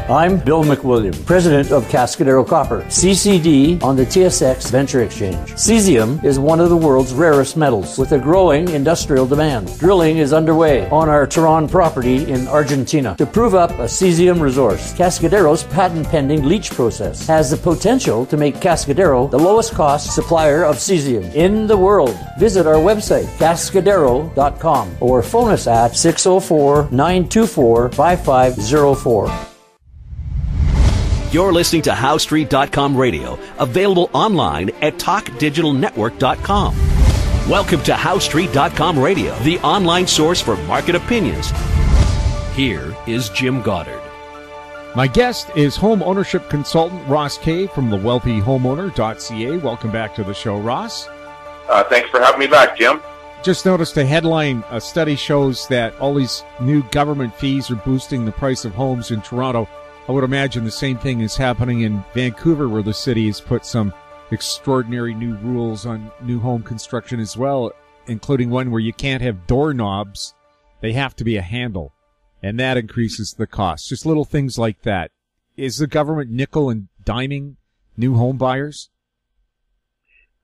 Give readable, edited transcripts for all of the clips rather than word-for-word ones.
I'm Bill McWilliam, president of Cascadero Copper, CCD on the TSX Venture Exchange. Cesium is one of the world's rarest metals with a growing industrial demand. Drilling is underway on our Tehran property in Argentina to prove up a cesium resource. Cascadero's patent-pending leach process has the potential to make Cascadero the lowest cost supplier of cesium in the world. Visit our website, cascadero.com, or phone us at 604-924-5504. You're listening to HowStreet.com radio, available online at TalkDigitalNetwork.com. Welcome to HowStreet.com radio, the online source for market opinions. Here is Jim Goddard. My guest is home ownership consultant Ross Kay from thewealthyhomeowner.ca. Welcome back to the show, Ross. Thanks for having me back, Jim. Just noticed a headline. A study shows that all these new government fees are boosting the price of homes in Toronto. I would imagine the same thing is happening in Vancouver, where the city has put some extraordinary new rules on new home construction as well, including one where you can't have doorknobs. They have to be a handle, and that increases the cost. Just little things like that. Is the government nickel and diming new home buyers?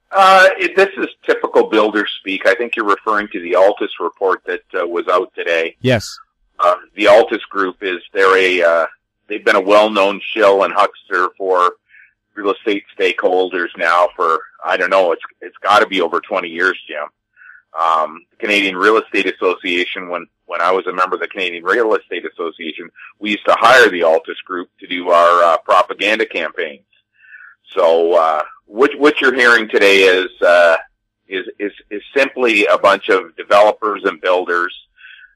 This is typical builder speak. I think you're referring to the Altus report that was out today. Yes. The Altus group they've been a well-known shill and huckster for real estate stakeholders now for, I don't know, it's got to be over 20 years, Jim. The Canadian Real Estate Association, when I was a member of the Canadian Real Estate Association, we used to hire the Altus group to do our propaganda campaigns. So what you're hearing today is simply a bunch of developers and builders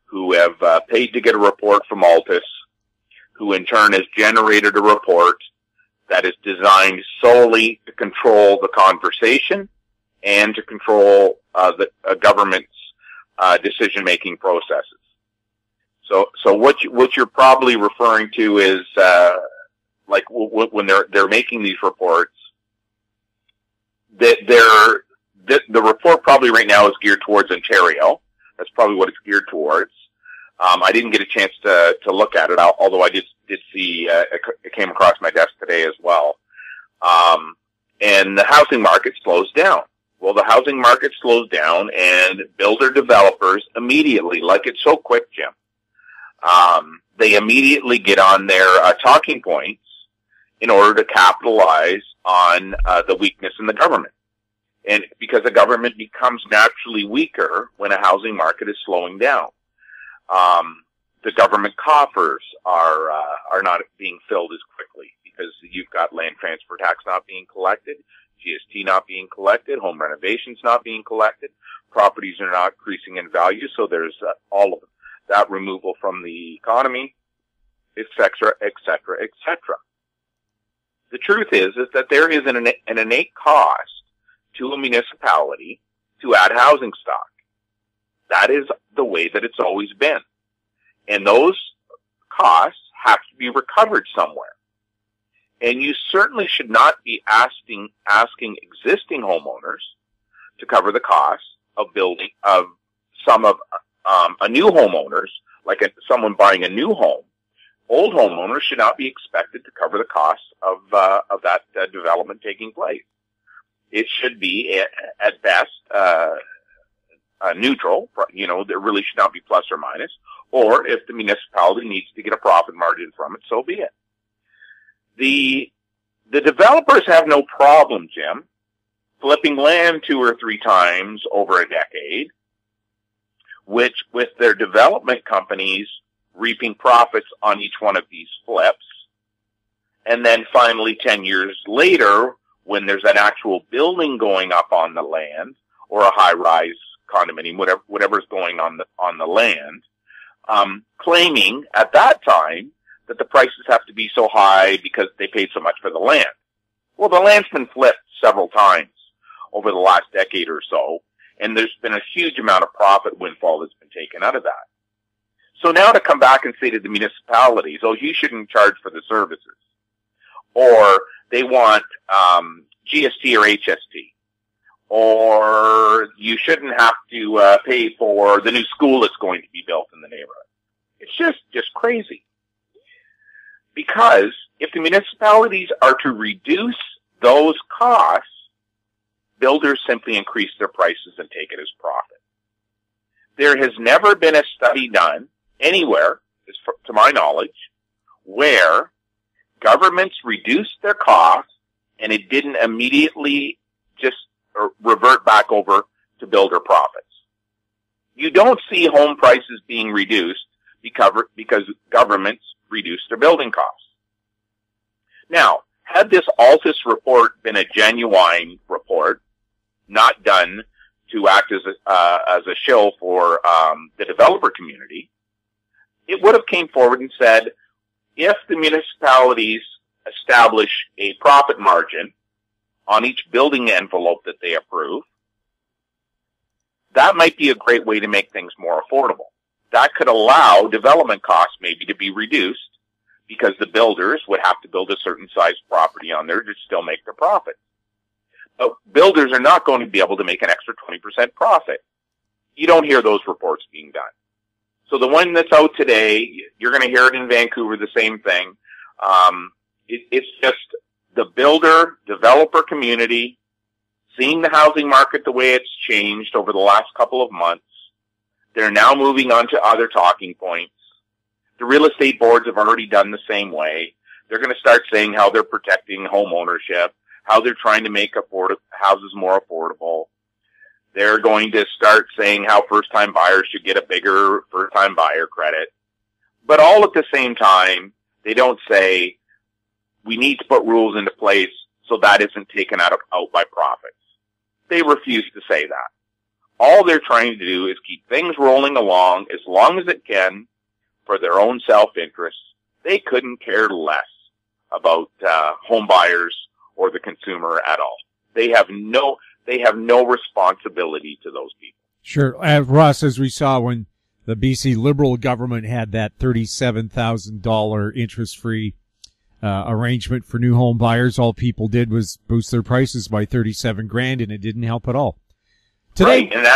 who have paid to get a report from Altus, who in turn has generated a report that is designed solely to control the conversation and to control the government's decision-making processes. So what you're probably referring to is like when they're making these reports, the report probably right now is geared towards Ontario. That's probably what it's geared towards. I didn't get a chance to look at it, although I did see it came across my desk today as well. And the housing market slows down. Well, the housing market slows down, and builder developers immediately, like it's so quick, Jim, they immediately get on their talking points in order to capitalize on the weakness in the government. And because the government becomes naturally weaker when a housing market is slowing down. The government coffers are not being filled as quickly because you've got land transfer tax not being collected, GST not being collected, home renovations not being collected, properties are not increasing in value, so there's all of that removal from the economy, et cetera, et cetera, et cetera. The truth is that there is an innate cost to a municipality to add housing stock. That is the way that it's always been. And those costs have to be recovered somewhere. And you certainly should not be asking existing homeowners to cover the costs of building a new homeowners, like someone buying a new home. Old homeowners should not be expected to cover the costs of that development taking place. It should be at best neutral. There really should not be plus or minus. Or if the municipality needs to get a profit margin from it, so be it. The developers have no problem, Jim, flipping land 2 or 3 times over a decade, which with their development companies reaping profits on each one of these flips. And then finally 10 years later, when there's an actual building going up on the land or a high-rise condominium, whatever's going on the land, claiming at that time that the prices have to be so high because they paid so much for the land. Well, the land's been flipped several times over the last decade or so, and there's been a huge amount of profit windfall that's been taken out of that. So now to come back and say to the municipalities, oh, you shouldn't charge for the services, or they want GST or HST, or you shouldn't have to pay for the new school that's going to be built in the neighborhood. It's just crazy. Because if the municipalities are to reduce those costs, builders simply increase their prices and take it as profit. There has never been a study done anywhere, to my knowledge, where governments reduced their costs and it didn't immediately just revert back over to builder profits. You don't see home prices being reduced because governments reduce their building costs. Now, had this Altus report been a genuine report, not done to act as a shill for the developer community, it would have came forward and said, if the municipalities establish a profit margin on each building envelope that they approve, that might be a great way to make things more affordable. That could allow development costs maybe to be reduced because the builders would have to build a certain size property on there to still make their profit. But builders are not going to be able to make an extra 20% profit. You don't hear those reports being done. So the one that's out today, you're going to hear it in Vancouver, the same thing. It's just the builder-developer community seeing the housing market the way it's changed over the last couple of months. They're now moving on to other talking points. The real estate boards have already done the same way. They're going to start saying how they're protecting home ownership, how they're trying to make houses more affordable. They're going to start saying how first-time buyers should get a bigger first-time buyer credit. But all at the same time, they don't say, we need to put rules into place so that isn't taken out by profits. They refuse to say that. All they're trying to do is keep things rolling along as long as it can for their own self-interest. They couldn't care less about home buyers or the consumer at all. They have no responsibility to those people. Sure. Ross, as we saw when the BC Liberal government had that $37,000 interest-free arrangement for new home buyers, all people did was boost their prices by $37,000, and it didn't help at all. Today, right, and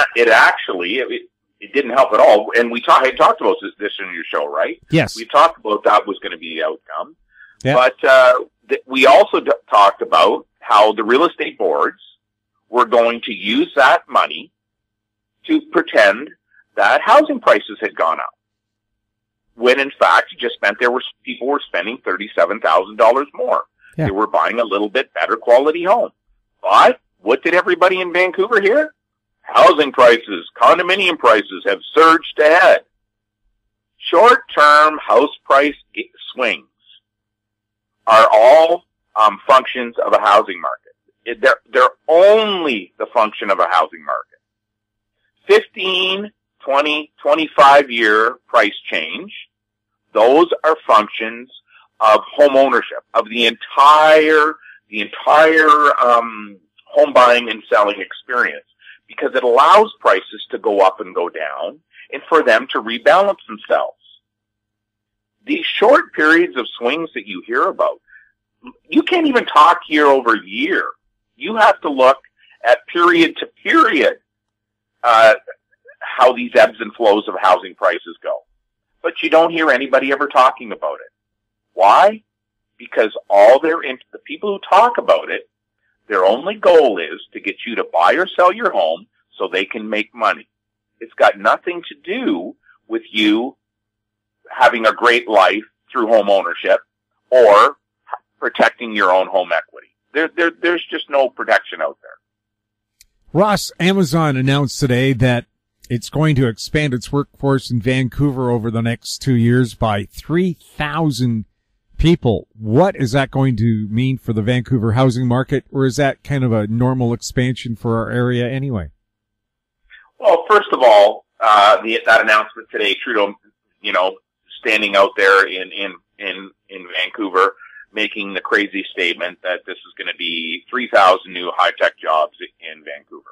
it didn't help at all. And I talked about this in your show, right? Yes. We talked about that was going to be the outcome. Yeah. But we also talked about how the real estate boards were going to use that money to pretend that housing prices had gone up, when in fact it just meant people were spending $37,000 more. Yeah. They were buying a little bit better quality home. But what did everybody in Vancouver hear? Housing prices, condominium prices have surged ahead. Short-term house price swings are all functions of a housing market. They're only the function of a housing market. 15, 20, 25-year price change, those are functions of home ownership, of the entire home buying and selling experience, because it allows prices to go up and go down and for them to rebalance themselves. These short periods of swings that you hear about, you can't even talk year over year. You have to look at period to period how these ebbs and flows of housing prices go. But you don't hear anybody ever talking about it. Why? Because the people who talk about it, their only goal is to get you to buy or sell your home so they can make money. It's got nothing to do with you having a great life through home ownership or protecting your own home equity. There's just no protection out there. Ross, Amazon announced today that it's going to expand its workforce in Vancouver over the next 2 years by 3,000 people. What is that going to mean for the Vancouver housing market, or is that kind of a normal expansion for our area anyway? Well, first of all, that announcement today, Trudeau, standing out there in Vancouver, making the crazy statement that this is going to be 3,000 new high-tech jobs in Vancouver.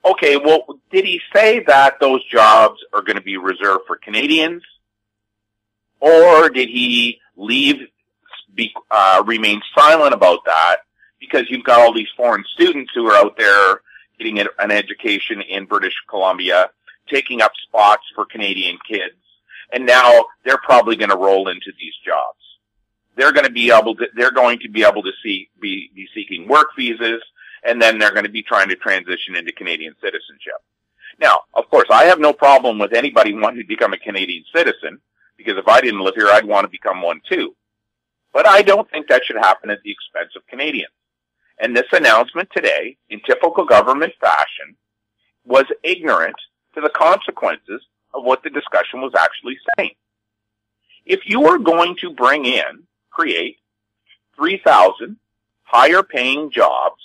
Okay, well, did he say that those jobs are going to be reserved for Canadians? Or did he remain silent about that because you've got all these foreign students who are out there getting an education in British Columbia, taking up spots for Canadian kids, and now they're probably going to roll into these jobs. they're going to be able to be seeking work visas, and then they're going to be trying to transition into Canadian citizenship. Now, of course, I have no problem with anybody wanting to become a Canadian citizen, because if I didn't live here, I'd want to become one too. But I don't think that should happen at the expense of Canadians. And this announcement today, in typical government fashion, was ignorant to the consequences of what the discussion was actually saying. If you are going to create 3,000 higher paying jobs,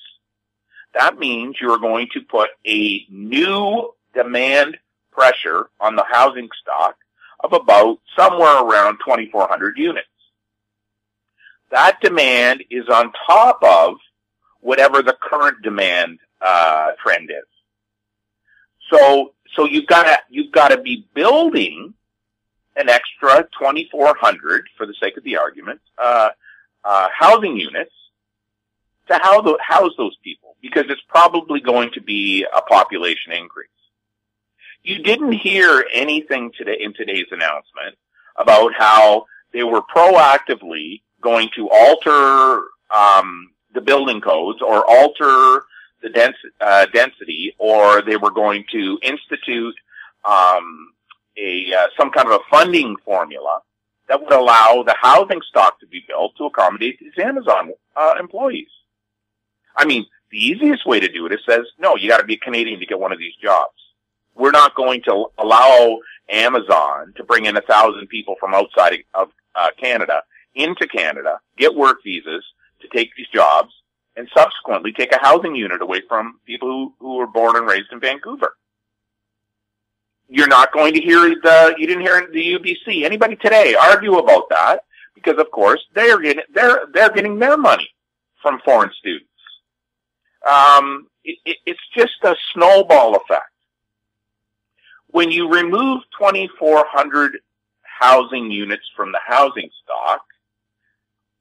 that means you are going to put a new demand pressure on the housing stock of about somewhere around 2,400 units. That demand is on top of whatever the current demand trend is. So you've got to be building an extra 2,400, for the sake of the argument, housing units to house those people, because it's probably going to be a population increase. You didn't hear anything today in today's announcement about how they were proactively going to alter the building codes or alter the density, or they were going to institute some kind of a funding formula that would allow the housing stock to be built to accommodate these Amazon employees. I mean, the easiest way to do it is says, no, you got to be a Canadian to get one of these jobs. We're not going to allow Amazon to bring in 1,000 people from outside of Canada into Canada, get work visas to take these jobs, and subsequently take a housing unit away from people who were born and raised in Vancouver. You're not going to hear you didn't hear the UBC, anybody today, argue about that, because of course they're getting their money from foreign students. It's just a snowball effect. When you remove 2,400 housing units from the housing stock,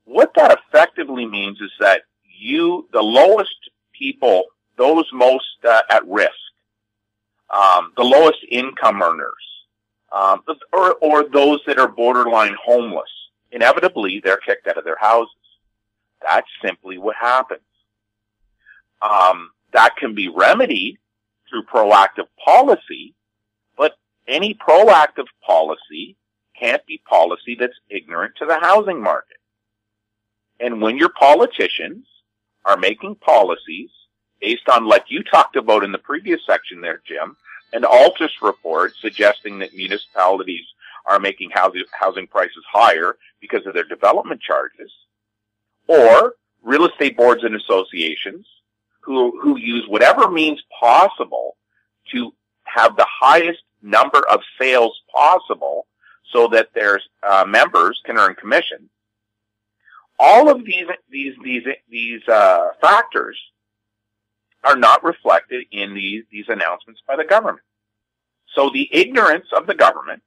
what that effectively means is that the lowest people, those most at risk, the lowest income earners, or those that are borderline homeless, inevitably they're kicked out of their houses. That's simply what happens. That can be remedied through proactive policy, but any proactive policy can't be policy that's ignorant to the housing market. And when your politicians are making policies based on, like you talked about in the previous section there, Jim, an Altus report suggesting that municipalities are making housing prices higher because of their development charges, or real estate boards and associations who use whatever means possible to have the highest number of sales possible so that their members can earn commission. All of these factors are not reflected in these announcements by the government. So the ignorance of the government,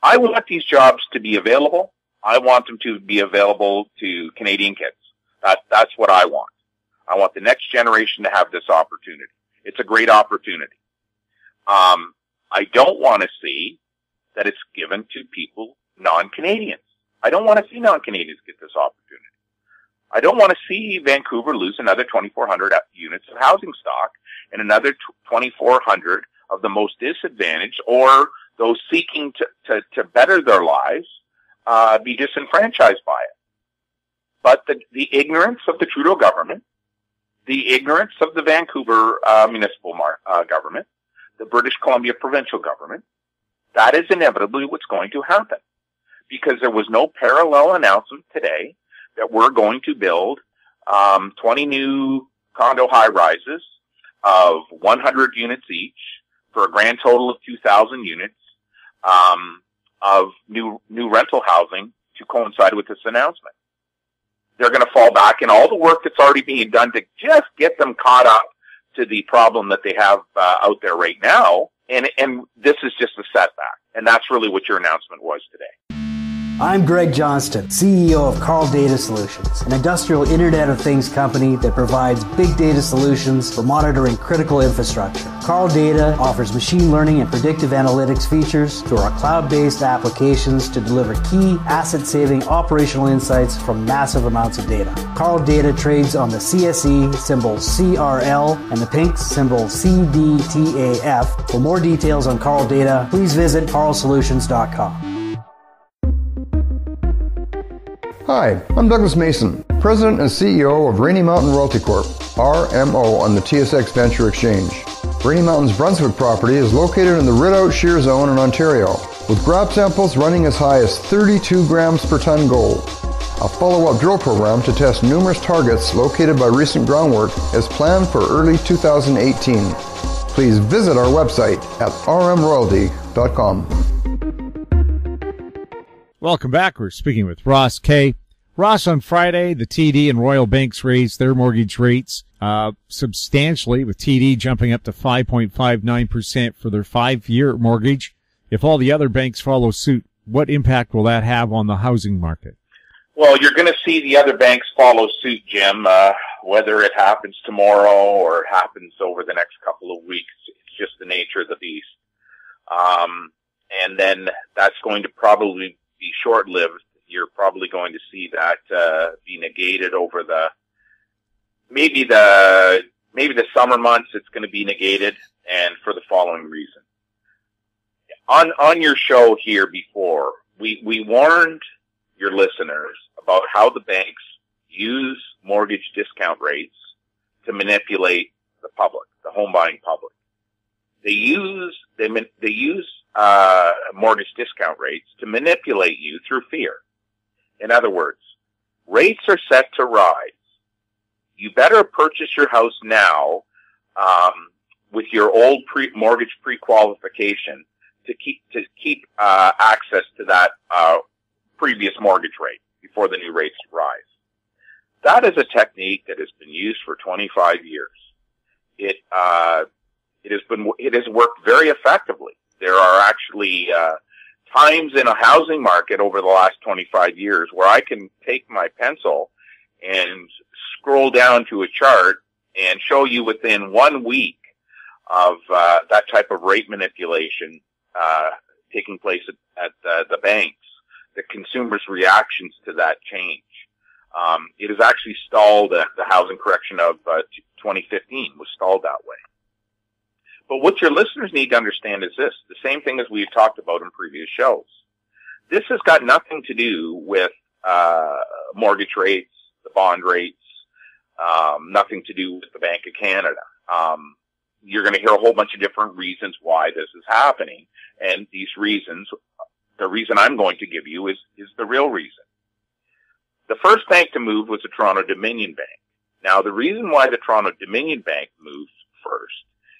I want these jobs to be available. I want them to be available to Canadian kids. That's what I want. I want the next generation to have this opportunity. It's a great opportunity. I don't want to see that it's given to people, non-Canadians. I don't want to see non-Canadians get this opportunity. I don't want to see Vancouver lose another 2,400 units of housing stock and another 2,400 of the most disadvantaged or those seeking to better their lives be disenfranchised by it. But the ignorance of the Trudeau government, the ignorance of the Vancouver municipal government, the British Columbia provincial government, that is inevitably what's going to happen. Because there was no parallel announcement today that we're going to build 20 new condo high-rises of 100 units each for a grand total of 2,000 units of new rental housing to coincide with this announcement. They're going to fall back in all the work that's already being done to just get them caught up to the problem that they have out there right now, and this is just a setback, and that's really what your announcement was today. I'm Greg Johnston, CEO of Carl Data Solutions, an industrial Internet of Things company that provides big data solutions for monitoring critical infrastructure. Carl Data offers machine learning and predictive analytics features through our cloud-based applications to deliver key asset-saving operational insights from massive amounts of data. Carl Data trades on the CSE symbol CRL and the pink symbol CDTAF. For more details on Carl Data, please visit carlsolutions.com. Hi, I'm Douglas Mason, President and CEO of Rainy Mountain Royalty Corp., RMO, on the TSX Venture Exchange. Rainy Mountain's Brunswick property is located in the Rideout Shear Zone in Ontario, with grab samples running as high as 32 grams per ton gold. A follow-up drill program to test numerous targets located by recent groundwork is planned for early 2018. Please visit our website at rmroyalty.com. Welcome back. We're speaking with Ross Kay. Ross, on Friday, the TD and Royal Banks raised their mortgage rates substantially, with TD jumping up to 5.59% for their 5-year mortgage. If all the other banks follow suit, what impact will that have on the housing market? Well, you're going to see the other banks follow suit, Jim, whether it happens tomorrow or it happens over the next couple of weeks. It's just the nature of the beast. And then that's going to probably be short-lived. You're probably going to see that be negated over maybe the summer months. It's going to be negated, and for the following reason. On your show here before, we warned your listeners about how the banks use mortgage discount rates to manipulate the public, the home buying public. They use mortgage discount rates to manipulate you through fear. In other words, rates are set to rise. You better purchase your house now with your old mortgage pre-qualification to keep access to that previous mortgage rate before the new rates rise. That is a technique that has been used for 25 years. It has worked very effectively. There are actually times in a housing market over the last 25 years where I can take my pencil and scroll down to a chart and show you within 1 week of that type of rate manipulation taking place at the banks, the consumers' reactions to that change. It has actually stalled. The housing correction of 2015 was stalled that way. But what your listeners need to understand is this, the same thing as we've talked about in previous shows. This has got nothing to do with mortgage rates, the bond rates, nothing to do with the Bank of Canada. You're going to hear a whole bunch of different reasons why this is happening. And these reasons, the reason I'm going to give you is the real reason. The first bank to move was the Toronto Dominion Bank. Now, the reason why the Toronto Dominion Bank moved first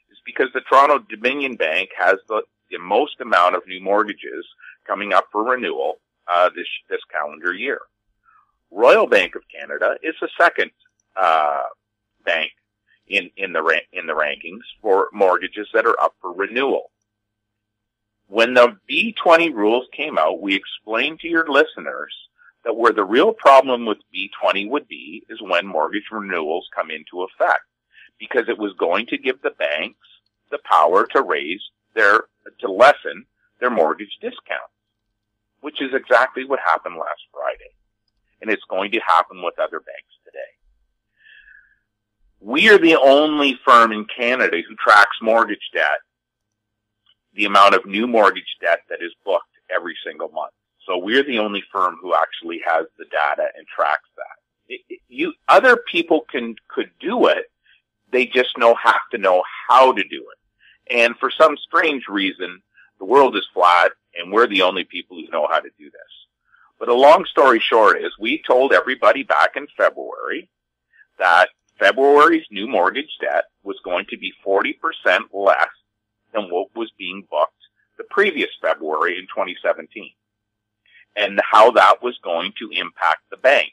is because the Toronto Dominion Bank has the most amount of new mortgages coming up for renewal this calendar year. Royal Bank of Canada is the second bank in the rankings for mortgages that are up for renewal. When the B20 rules came out, we explained to your listeners that where the real problem with B20 would be is when mortgage renewals come into effect, because it was going to give the banks the power to lessen their mortgage discounts, which is exactly what happened last Friday. And it's going to happen with other banks today. We are the only firm in Canada who tracks mortgage debt, the amount of new mortgage debt that is booked every single month. So we're the only firm who actually has the data and tracks that. Other people could do it. They just have to know how to do it. And for some strange reason, the world is flat and we're the only people who know how to do this. But a long story short is we told everybody back in February that February's new mortgage debt was going to be 40% less than what was being booked the previous February in 2017. And how that was going to impact the banks,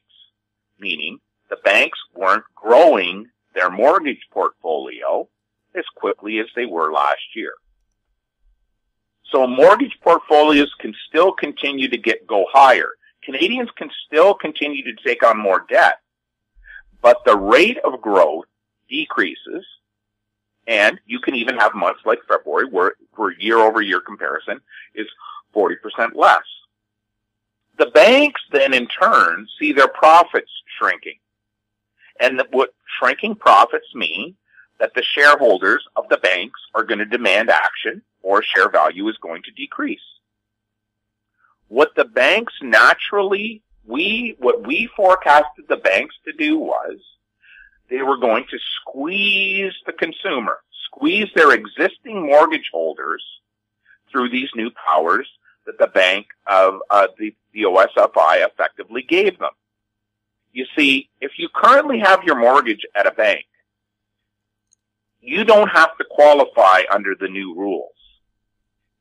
meaning the banks weren't growing their mortgage portfolio as quickly as they were last year. So mortgage portfolios can still continue to go higher. Canadians can still continue to take on more debt, but the rate of growth decreases, and you can even have months like February where year-over-year comparison is 40% less. The banks then, in turn, see their profits shrinking. And what shrinking profits mean that the shareholders of the banks are going to demand action, or share value is going to decrease. What the banks naturally, what we forecasted the banks to do was they were going to squeeze the consumer, squeeze their existing mortgage holders through these new powers that the bank of the OSFI effectively gave them. You see, if you currently have your mortgage at a bank, you don't have to qualify under the new rules.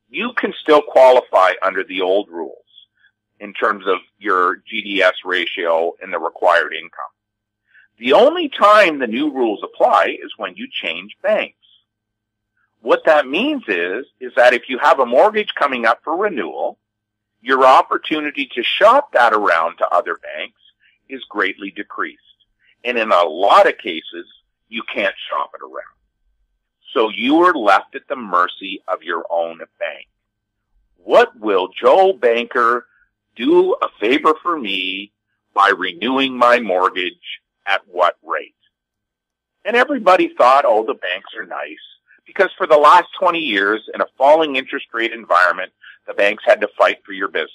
You can still qualify under the old rules in terms of your GDS ratio and the required income. The only time the new rules apply is when you change banks. What that means is that if you have a mortgage coming up for renewal, your opportunity to shop that around to other banks is greatly decreased. And in a lot of cases, you can't shop it around. So you are left at the mercy of your own bank. What will Joe Banker do a favor for me by renewing my mortgage at what rate? And everybody thought, oh, the banks are nice. Because for the last 20 years, in a falling interest rate environment, the banks had to fight for your business.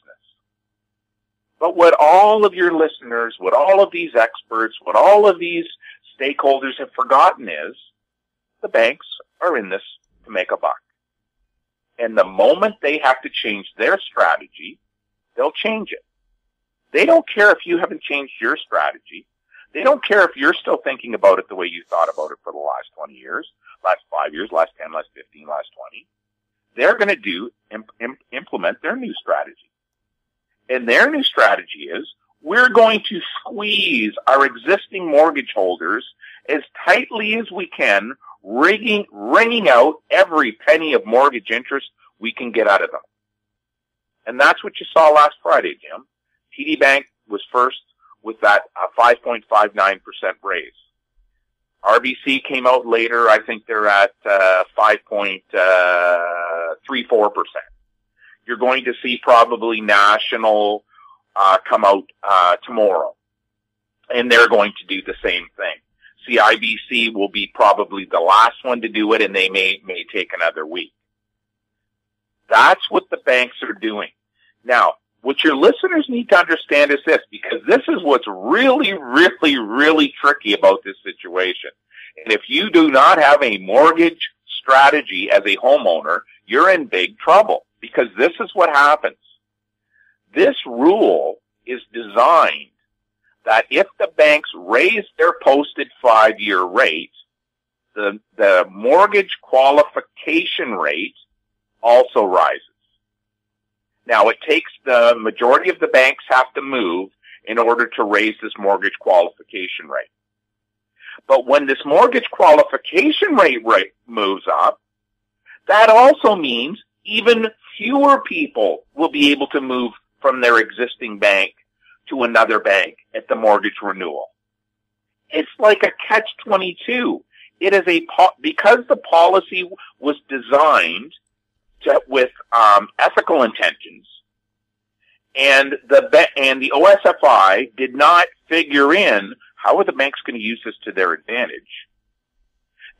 But what all of your listeners, what all of these experts, what all of these stakeholders have forgotten is the banks are in this to make a buck. And the moment they have to change their strategy, they'll change it. They don't care if you haven't changed your strategy. They don't care if you're still thinking about it the way you thought about it for the last 20 years, last 5 years, last 10, last 15, last 20. They're going to implement their new strategy. And their new strategy is, we're going to squeeze our existing mortgage holders as tightly as we can, wringing out every penny of mortgage interest we can get out of them. And that's what you saw last Friday, Jim. TD Bank was first with that 5.59% raise. RBC came out later. I think they're at 5.34%. You're going to see probably National come out tomorrow, and they're going to do the same thing. CIBC will be probably the last one to do it, and they may take another week. That's what the banks are doing. Now, what your listeners need to understand is this, because this is what's really, really, really tricky about this situation. And if you do not have a mortgage strategy as a homeowner, you're in big trouble, because this is what happens. This rule is designed that if the banks raise their posted 5-year rate, the mortgage qualification rate also rises. Now, it takes the majority of the banks have to move in order to raise this mortgage qualification rate. But when this mortgage qualification rate moves up, that also means even fewer people will be able to move from their existing bank to another bank at the mortgage renewal. It's like a catch-22. It is because the policy was designed with ethical intentions, and the OSFI did not figure in how are the banks going to use this to their advantage.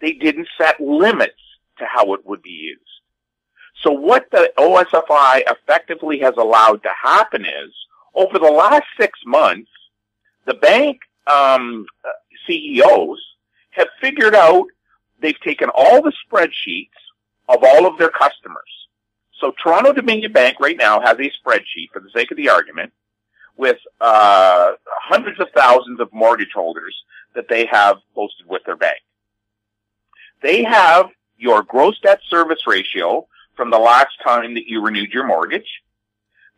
They didn't set limits to how it would be used. So what the OSFI effectively has allowed to happen is, over the last 6 months, the bank CEOs have figured out, they've taken all the spreadsheets of all of their customers. So Toronto Dominion Bank right now has a spreadsheet, for the sake of the argument, with hundreds of thousands of mortgage holders that they have posted with their bank. They have your gross debt service ratio from the last time that you renewed your mortgage.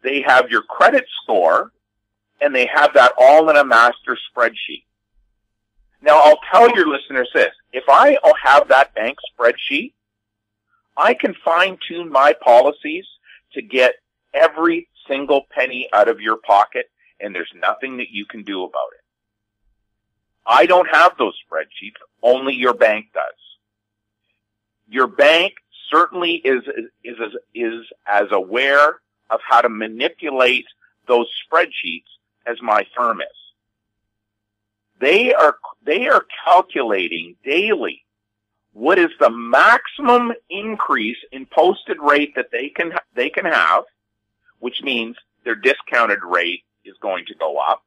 They have your credit score, and they have that all in a master spreadsheet. Now, I'll tell your listeners this. If I have that bank spreadsheet, I can fine-tune my policies to get every single penny out of your pocket and there's nothing that you can do about it. I don't have those spreadsheets. Only your bank does. Your bank certainly is as aware of how to manipulate those spreadsheets as my firm is. They are calculating daily what is the maximum increase in posted rate that they can have, which means their discounted rate is going to go up,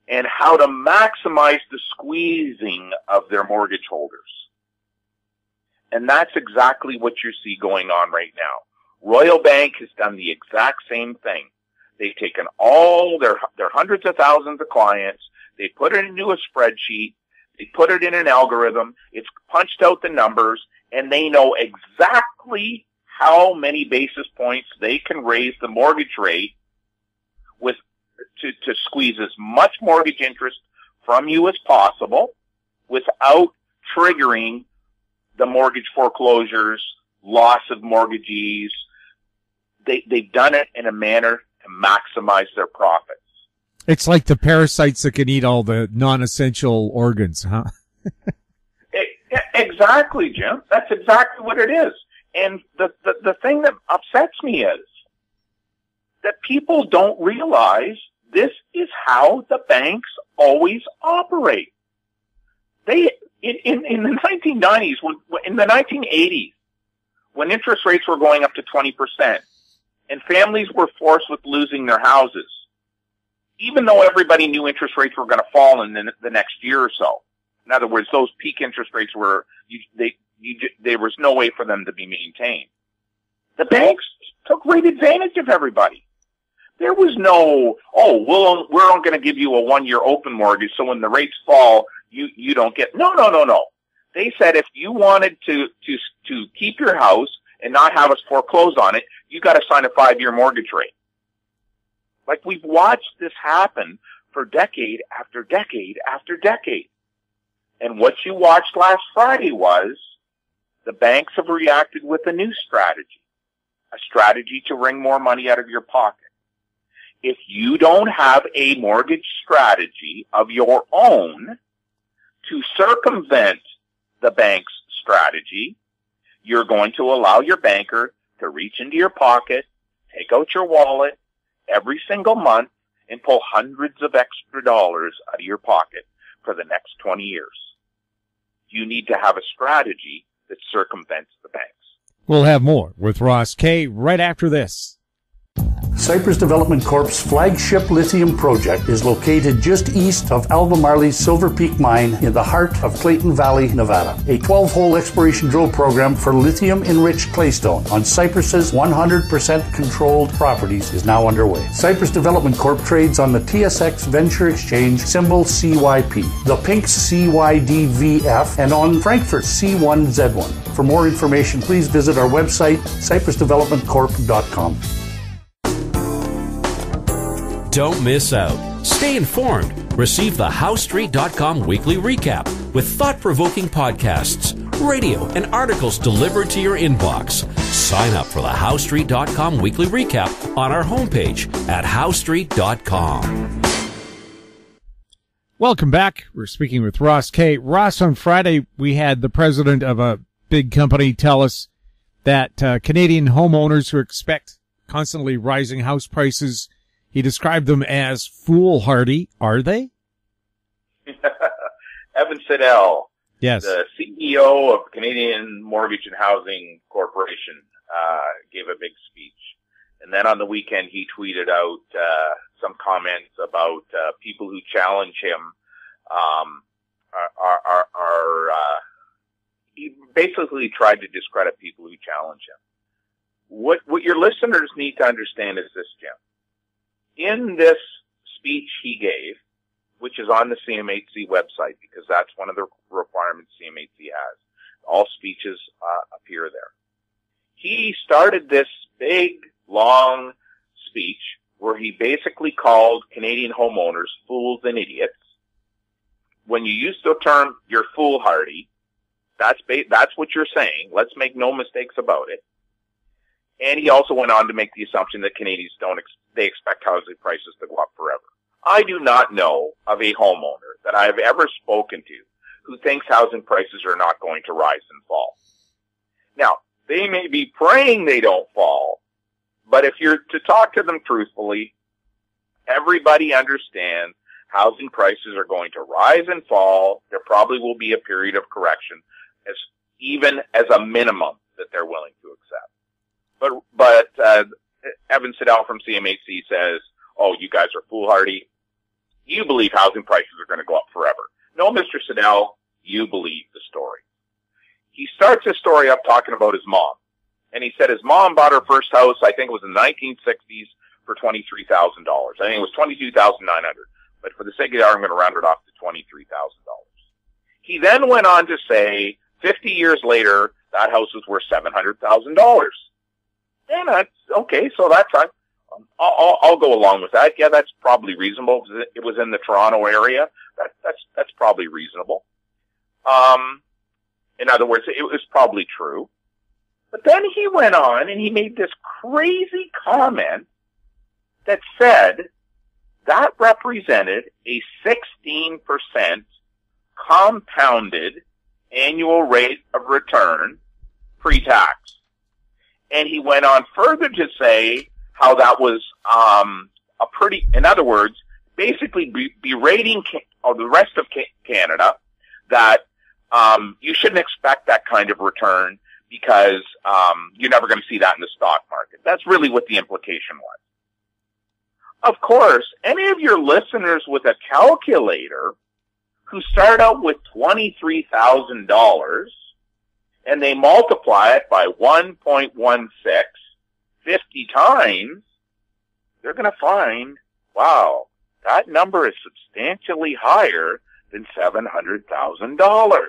and how to maximize the squeezing of their mortgage holders. And that's exactly what you see going on right now. Royal Bank has done the exact same thing. They've taken all their hundreds of thousands of clients, they put it into a spreadsheet, they put it in an algorithm, it's punched out the numbers, and they know exactly how many basis points they can raise the mortgage rate with to squeeze as much mortgage interest from you as possible without triggering the mortgage foreclosures, loss of mortgagees. They've done it in a manner to maximize their profits. It's like the parasites that can eat all the non-essential organs, huh? Exactly, Jim. That's exactly what it is. And the thing that upsets me is that people don't realize this is how the banks always operate. They, in the 1990s, in the 1980s, when interest rates were going up to 20%, and families were forced with losing their houses, even though everybody knew interest rates were going to fall in the next year or so. In other words, those peak interest rates there was no way for them to be maintained. The banks took great advantage of everybody. There was no, we're only going to give you a 1-year open mortgage, so when the rates fall, you don't get. No. They said if you wanted to keep your house and not have us foreclose on it, you got to sign a 5-year mortgage rate. Like, we've watched this happen for decade after decade after decade. And what you watched last Friday was the banks have reacted with a new strategy, a strategy to wring more money out of your pocket. If you don't have a mortgage strategy of your own to circumvent the bank's strategy, you're going to allow your banker to reach into your pocket, take out your wallet every single month, and pull hundreds of extra dollars out of your pocket for the next 20 years. You need to have a strategy that circumvents the banks. We'll have more with Ross Kay right after this. Cypress Development Corp's flagship lithium project is located just east of Albemarle's Silver Peak mine in the heart of Clayton Valley, Nevada. A 12-hole exploration drill program for lithium-enriched claystone on Cypress's 100% controlled properties is now underway. Cypress Development Corp trades on the TSX Venture Exchange, symbol CYP, the Pink's CYDVF, and on Frankfurt's C1Z1. For more information, please visit our website, cypressdevelopmentcorp.com. Don't miss out. Stay informed. Receive the HowStreet.com weekly recap with thought-provoking podcasts, radio, and articles delivered to your inbox. Sign up for the HowStreet.com weekly recap on our homepage at HowStreet.com. Welcome back. We're speaking with Ross Kay. Ross, on Friday, we had the president of a big company tell us that Canadian homeowners who expect constantly rising house prices, he described them as foolhardy. Are they? Evan Siddell, yes, the CEO of Canadian Mortgage and Housing Corporation, gave a big speech. And then on the weekend, he tweeted out some comments about people who challenge him. He basically tried to discredit people who challenge him. What your listeners need to understand is this, Jim. In this speech he gave, which is on the CMHC website, because that's one of the requirements CMHC has, all speeches appear there. He started this big, long speech where he basically called Canadian homeowners fools and idiots. When you use the term, you're foolhardy, that's what you're saying. Let's make no mistakes about it. And he also went on to make the assumption that Canadians they expect housing prices to go up forever. I do not know of a homeowner that I have ever spoken to who thinks housing prices are not going to rise and fall. Now, they may be praying they don't fall, but if you're to talk to them truthfully, everybody understands housing prices are going to rise and fall. There probably will be a period of correction, even as a minimum that they're willing to accept. But Evan Siddell from CMHC says, "Oh, you guys are foolhardy. You believe housing prices are going to go up forever." No, Mr. Siddell, you believe the story. He starts his story up talking about his mom. And he said his mom bought her first house, I think it was in the 1960s, for $23,000. I think it was $22,900. But for the sake of the argument, I'm going to round it off to $23,000. He then went on to say, 50 years later, that house was worth $700,000. And that's okay, so that's I'll go along with that. Yeah, that's probably reasonable. It was in the Toronto area. That's probably reasonable. In other words, it was probably true. But then he went on and he made this crazy comment that said that represented a 16% compounded annual rate of return pre-tax. And he went on further to say how that was in other words, basically berating the rest of Canada that you shouldn't expect that kind of return because you're never going to see that in the stock market. That's really what the implication was. Of course, any of your listeners with a calculator who start out with $23,000 and they multiply it by 1.16 50 times, they're going to find, wow, that number is substantially higher than $700,000.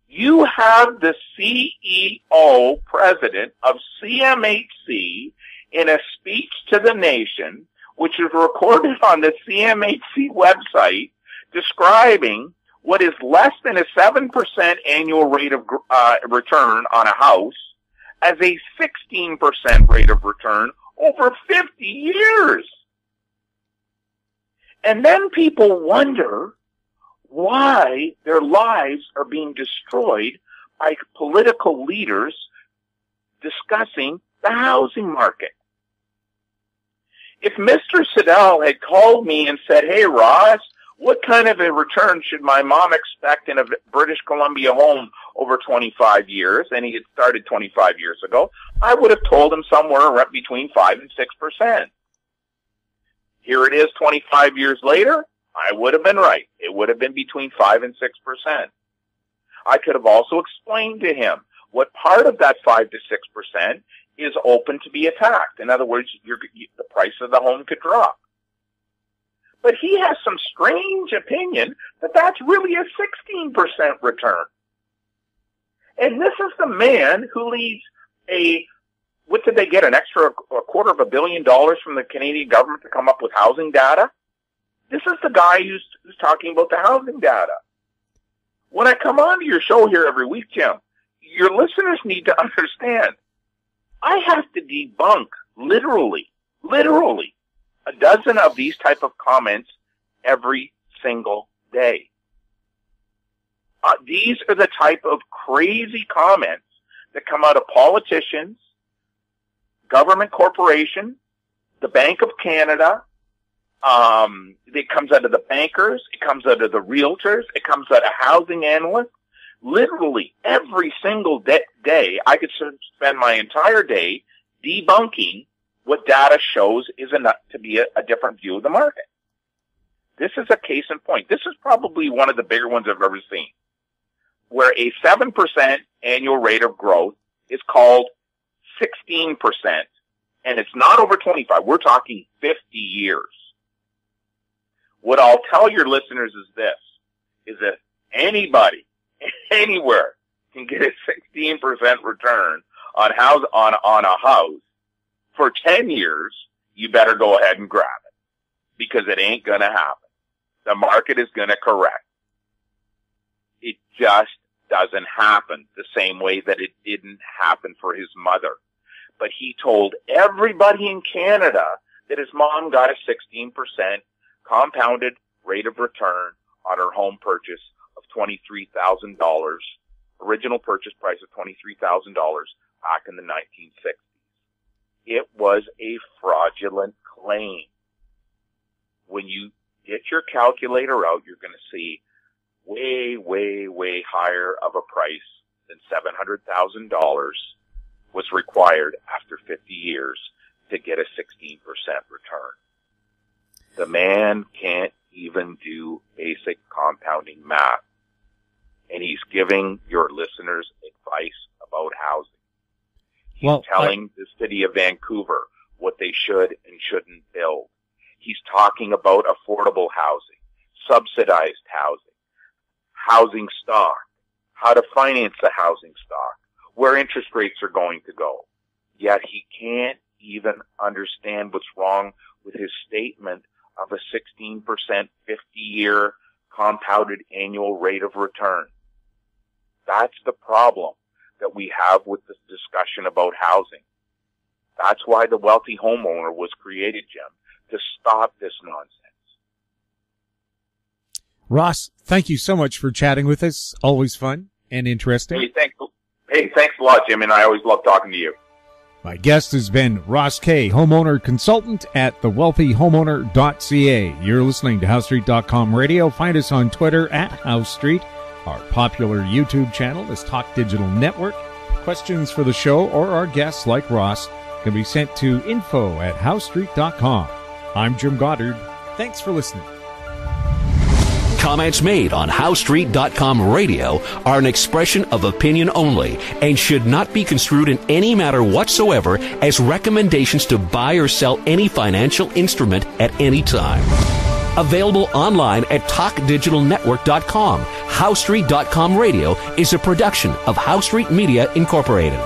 You have the CEO, president of CMHC, in a speech to the nation, which is recorded on the CMHC website, describing what is less than a 7% annual rate of return on a house as a 16% rate of return over 50 years. And then people wonder why their lives are being destroyed by political leaders discussing the housing market. If Mr. Siddell had called me and said, "Hey, Ross, what kind of a return should my mom expect in a British Columbia home over 25 years?" and he had started 25 years ago, I would have told him somewhere between 5 and 6%. Here it is 25 years later, I would have been right. It would have been between 5 and 6%. I could have also explained to him what part of that 5 to 6% is open to be attacked. In other words, the price of the home could drop. But he has some strange opinion that that's really a 16% return. And this is the man who leads what did they get, an extra $250 million from the Canadian government to come up with housing data? This is the guy who's talking about the housing data. When I come on to your show here every week, Jim, your listeners need to understand, I have to debunk literally a dozen of these type of comments every single day. These are the type of crazy comments that come out of politicians, government corporations, the Bank of Canada. It comes out of the bankers. It comes out of the realtors. It comes out of housing analysts. Literally every single day, I could spend my entire day debunking what data shows is enough to be a different view of the market. This is a case in point. This is probably one of the bigger ones I've ever seen, where a 7% annual rate of growth is called 16%, and it's not over 25. We're talking 50 years. What I'll tell your listeners is this, is that anybody, anywhere can get a 16% return on a house for 10 years, you better go ahead and grab it, because it ain't going to happen. The market is going to correct. It just doesn't happen the same way that it didn't happen for his mother. But he told everybody in Canada that his mom got a 16% compounded rate of return on her home purchase of $23,000, original purchase price of $23,000 back in the 1960s. It was a fraudulent claim. When you get your calculator out, you're going to see way, way, way higher of a price than $700,000 was required after 50 years to get a 16% return. The man can't even do basic compounding math, and he's giving your listeners advice about housing. He's telling the city of Vancouver what they should and shouldn't build. He's talking about affordable housing, subsidized housing, housing stock, how to finance the housing stock, where interest rates are going to go. Yet he can't even understand what's wrong with his statement of a 16% 50-year compounded annual rate of return. That's the problem that we have with this discussion about housing. That's why the wealthy homeowner was created, Jim, to stop this nonsense. Ross, thank you so much for chatting with us. Always fun and interesting. Hey, thanks a lot, Jim, and I always love talking to you. My guest has been Ross Kay, homeowner consultant at thewealthyhomeowner.ca. You're listening to HouseStreet.com radio. Find us on Twitter at HouseStreet. Our popular YouTube channel is Talk Digital Network. Questions for the show or our guests like Ross can be sent to info@HouseStreet.com. I'm Jim Goddard. Thanks for listening. Comments made on HouseStreet.com radio are an expression of opinion only and should not be construed in any matter whatsoever as recommendations to buy or sell any financial instrument at any time. Available online at TalkDigitalNetwork.com. HouseStreet.com radio is a production of House Street Media Incorporated.